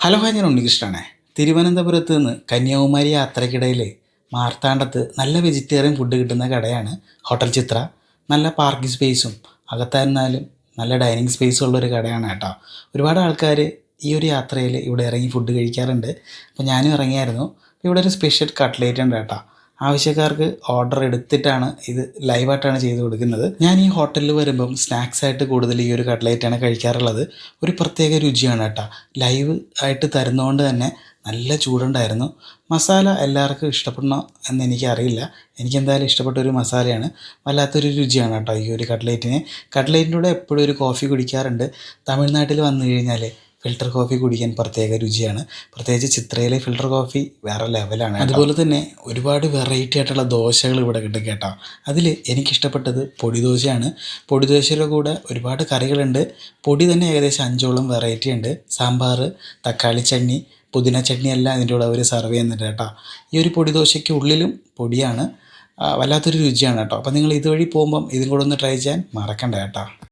Hello hi, ഞാൻ ഉണ്ണികൃഷ്ണനാണേ. തിരുവനന്തപുരത്ത് നിന്ന് കന്യാകുമാരി യാത്രയ്ക്കിടയിൽ മാർത്താണ്ഡത്ത് നല്ല വെജിറ്റേറിയൻ ഫുഡ് കിട്ടുന്ന കടയാണ് ഹോട്ടൽ ചിത്ര. നല്ല പാർക്കിംഗ് സ്പേസും അകത്തായിരുന്നാലും നല്ല ഡൈനിങ് സ്പേസും ഉള്ളൊരു കടയാണ് കേട്ടോ. ഒരുപാട് ആൾക്കാർ ഈ ഒരു യാത്രയിൽ ഇവിടെ ഇറങ്ങി ഫുഡ് കഴിക്കാറുണ്ട്. അപ്പോൾ ഞാനും ഇറങ്ങിയായിരുന്നു. ഇവിടെ ഒരു സ്പെഷ്യൽ കട്ട്ലേറ്റ് ഉണ്ട് കേട്ടോ. ആവശ്യക്കാർക്ക് ഓർഡർ എടുത്തിട്ടാണ് ഇത് ലൈവായിട്ടാണ് ചെയ്ത് കൊടുക്കുന്നത്. ഞാൻ ഈ ഹോട്ടലിൽ വരുമ്പം സ്നാക്സായിട്ട് കൂടുതൽ ഈ ഒരു കട്ട്ലേറ്റാണ് കഴിക്കാറുള്ളത്. ഒരു പ്രത്യേക രുചിയാണ് കേട്ടോ. ലൈവ് ആയിട്ട് തരുന്നതുകൊണ്ട് തന്നെ നല്ല ചൂടുണ്ടായിരുന്നു. മസാല എല്ലാവർക്കും ഇഷ്ടപ്പെടണോ എന്ന് എനിക്കറിയില്ല. എനിക്കെന്തായാലും ഇഷ്ടപ്പെട്ട ഒരു മസാലയാണ്. വല്ലാത്തൊരു രുചിയാണ് കേട്ടോ ഈ ഒരു കട്ട്ലേറ്റിന്. കട്ട്ലേറ്റിൻ്റെ കൂടെ എപ്പോഴും ഒരു കോഫി കുടിക്കാറുണ്ട്. തമിഴ്നാട്ടിൽ വന്നു കഴിഞ്ഞാൽ ഫിൽറ്റർ കോഫി കുടിക്കാൻ പ്രത്യേക രുചിയാണ്. പ്രത്യേകിച്ച് ചിത്രയിലെ ഫിൽറ്റർ കോഫി വേറെ ലെവലാണ്. അതുപോലെ തന്നെ ഒരുപാട് വെറൈറ്റി ആയിട്ടുള്ള ദോശകൾ ഇവിടെ കിട്ടും കേട്ടോ. അതിൽ എനിക്കിഷ്ടപ്പെട്ടത് പൊടി ദോശയാണ്. പൊടി ദോശയുടെ കൂടെ ഒരുപാട് കറികളുണ്ട്. പൊടി തന്നെ ഏകദേശം 5ഓളം വെറൈറ്റി ഉണ്ട്. സാമ്പാർ, തക്കാളി ചട്നി, പുതിന ചട്നി എല്ലാം അതിൻ്റെ കൂടെ അവർ സെർവ് ചെയ്യുന്നുണ്ട് കേട്ടോ. ഈ ഒരു പൊടി ദോശയ്ക്ക് ഉള്ളിലും പൊടിയാണ്. വല്ലാത്തൊരു രുചിയാണ് കേട്ടോ. അപ്പോൾ നിങ്ങൾ ഇതുവഴി പോകുമ്പം ഇതും കൂടെ ഒന്ന് ട്രൈ ചെയ്യാൻ മറക്കണ്ട കേട്ടോ.